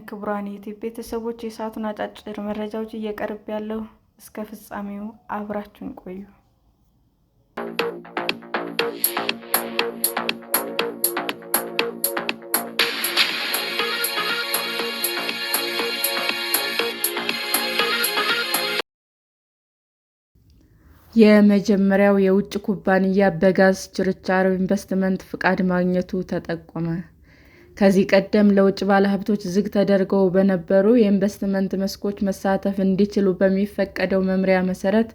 ክቡራን የዩቲዩብ ቤተሰቦች የሰዓቱን አጫጭር መረጃዎች እየቀርብ ያለው እስከ ፍጻሜው አብራችሁን ቆዩ። የመጀመሪያው የውጭ ኩባንያ በጋዝ ችርቻሮ ኢንቨስትመንት ፍቃድ ማግኘቱ ተጠቆመ። ከዚህ ቀደም ለውጭ ባለሀብቶች ዝግ ተደርገው በነበሩ የኢንቨስትመንት መስኮች መሳተፍ እንዲችሉ በሚፈቀደው መመሪያ መሰረት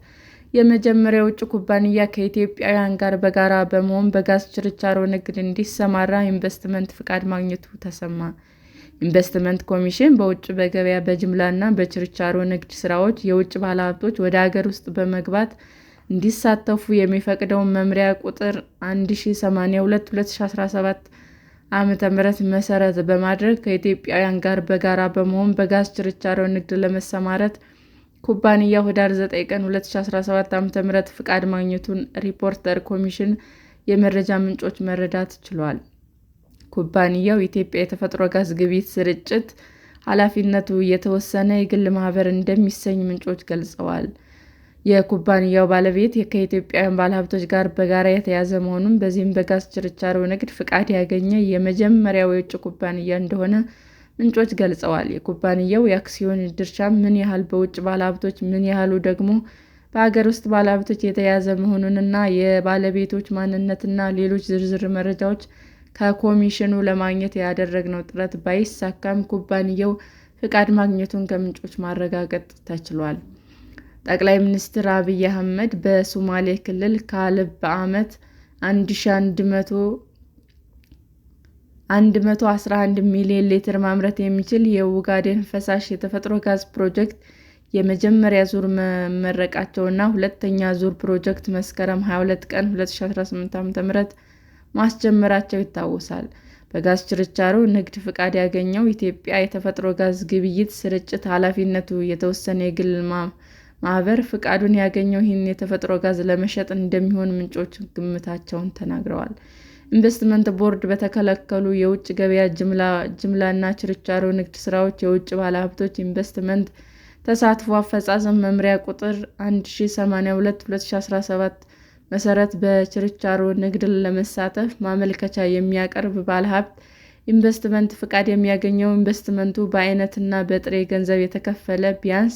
የመጀመሪያው የውጭ ኩባንያ ከኢትዮጵያውያን ጋር በጋራ በመሆን በጋዝ ችርቻሮ ንግድ እንዲሰማራ ኢንቨስትመንት ፍቃድ ማግኘቱ ተሰማ። ኢንቨስትመንት ኮሚሽን በውጭ በገበያ በጅምላና በችርቻሮ ንግድ ስራዎች የውጭ ባለሀብቶች ወደ አገር ውስጥ በመግባት እንዲሳተፉ የሚፈቅደውን መመሪያ ቁጥር 1082/2017 ዓ.ም መሰረት በማድረግ ከኢትዮጵያውያን ጋር በጋራ በመሆን በጋዝ ችርቻሮ ንግድ ለመሰማራት ኩባንያው ህዳር 9 ቀን 2017 ዓ.ም ፍቃድ ማግኘቱን ሪፖርተር ኮሚሽን የመረጃ ምንጮች መረዳት ችለዋል። ኩባንያው ኢትዮጵያ የተፈጥሮ ጋዝ ግብይት ስርጭት ኃላፊነቱ የተወሰነ የግል ማህበር እንደሚሰኝ ምንጮች ገልጸዋል። የኩባንያው ባለቤት ከኢትዮጵያውያን ባለሀብቶች ጋር በጋራ የተያዘ መሆኑን በዚህም በጋዝ ችርቻሮ ንግድ ፍቃድ ያገኘ የመጀመሪያው የውጭ ኩባንያ እንደሆነ ምንጮች ገልጸዋል። የኩባንያው የአክሲዮን ድርሻ ምን ያህል በውጭ ባለሀብቶች፣ ምን ያህሉ ደግሞ በሀገር ውስጥ ባለሀብቶች የተያዘ መሆኑንና የባለቤቶች ማንነትና ሌሎች ዝርዝር መረጃዎች ከኮሚሽኑ ለማግኘት ያደረግነው ጥረት ባይሳካም ኩባንያው ፍቃድ ማግኘቱን ከምንጮች ማረጋገጥ ተችሏል። ጠቅላይ ሚኒስትር አብይ አህመድ በሶማሌ ክልል ካልብ በዓመት 111 ሚሊዮን ሊትር ማምረት የሚችል የኦጋዴን ፈሳሽ የተፈጥሮ ጋዝ ፕሮጀክት የመጀመሪያ ዙር መመረቃቸውና ሁለተኛ ዙር ፕሮጀክት መስከረም 22 ቀን 2018 ዓ.ም ማስጀመራቸው ይታወሳል። በጋዝ ችርቻሮ ንግድ ፍቃድ ያገኘው ኢትዮጵያ የተፈጥሮ ጋዝ ግብይት ስርጭት ኃላፊነቱ የተወሰነ የግል ማህበር ፍቃዱን ያገኘው ይህን የተፈጥሮ ጋዝ ለመሸጥ እንደሚሆን ምንጮች ግምታቸውን ተናግረዋል። ኢንቨስትመንት ቦርድ በተከለከሉ የውጭ ገበያ ጅምላና ችርቻሮ ንግድ ስራዎች የውጭ ባለሀብቶች ኢንቨስትመንት ተሳትፎ አፈጻጸም መመሪያ ቁጥር 1082/2017 መሰረት በችርቻሮ ንግድ ለመሳተፍ ማመልከቻ የሚያቀርብ ባለሀብት ኢንቨስትመንት ፍቃድ የሚያገኘው ኢንቨስትመንቱ በአይነትና በጥሬ ገንዘብ የተከፈለ ቢያንስ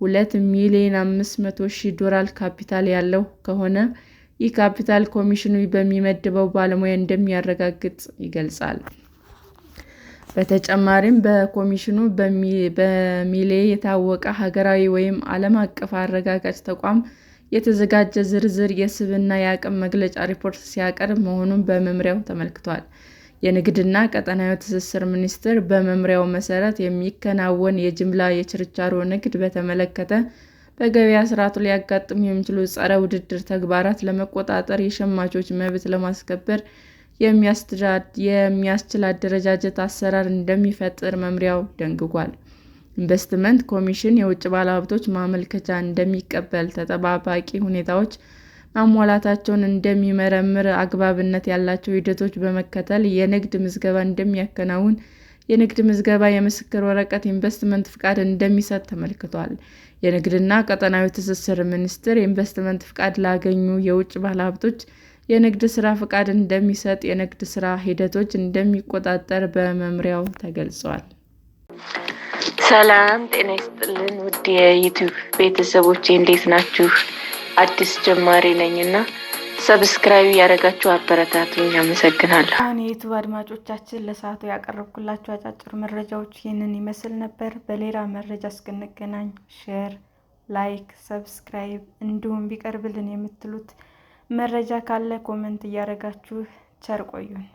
$2,500,000 ካፒታል ያለው ከሆነ ይህ ካፒታል ኮሚሽኑ በሚመድበው ባለሙያ እንደሚያረጋግጥ ይገልጻል። በተጨማሪም በኮሚሽኑ በሚሌ የታወቀ ሀገራዊ ወይም ዓለም አቀፍ አረጋጋጭ ተቋም የተዘጋጀ ዝርዝር የስብዕና የአቅም መግለጫ ሪፖርት ሲያቀርብ መሆኑን በመመሪያው ተመልክቷል። የንግድና ቀጠናዊ ትስስር ሚኒስቴር በመመሪያው መሰረት የሚከናወን የጅምላ የችርቻሮ ንግድ በተመለከተ በገበያ ስርዓቱ ሊያጋጥሙ የሚችሉ ጸረ ውድድር ተግባራት ለመቆጣጠር የሸማቾች መብት ለማስከበር የሚያስችል አደረጃጀት አሰራር እንደሚፈጥር መመሪያው ደንግጓል። ኢንቨስትመንት ኮሚሽን የውጭ ባለሀብቶች ማመልከቻ እንደሚቀበል፣ ተጠባባቂ ሁኔታዎች ማሟላታቸውን እንደሚመረምር፣ አግባብነት ያላቸው ሂደቶች በመከተል የንግድ ምዝገባ እንደሚያከናውን፣ የንግድ ምዝገባ የምስክር ወረቀት ኢንቨስትመንት ፍቃድ እንደሚሰጥ ተመልክቷል። የንግድና ቀጠናዊ ትስስር ሚኒስቴር የኢንቨስትመንት ፍቃድ ላገኙ የውጭ ባለሀብቶች የንግድ ስራ ፍቃድ እንደሚሰጥ፣ የንግድ ስራ ሂደቶች እንደሚቆጣጠር በመመሪያው ተገልጿል። ሰላም ጤና ይስጥልን ውድ የዩቲዩብ ቤተሰቦቼ እንዴት ናችሁ? አዲስ ጀማሪ ነኝና ሰብስክራይብ ያደረጋችሁ አበረታቱኝ። አመሰግናለሁ። የዩቲዩብ አድማጮቻችን ለሰዓቱ ያቀረብኩላችሁ አጫጭር መረጃዎች ይህንን ይመስል ነበር። በሌላ መረጃ እስክንገናኝ ሼር፣ ላይክ፣ ሰብስክራይብ እንዲሁም ቢቀርብልን የምትሉት መረጃ ካለ ኮሜንት እያደረጋችሁ ቸር ቆዩን።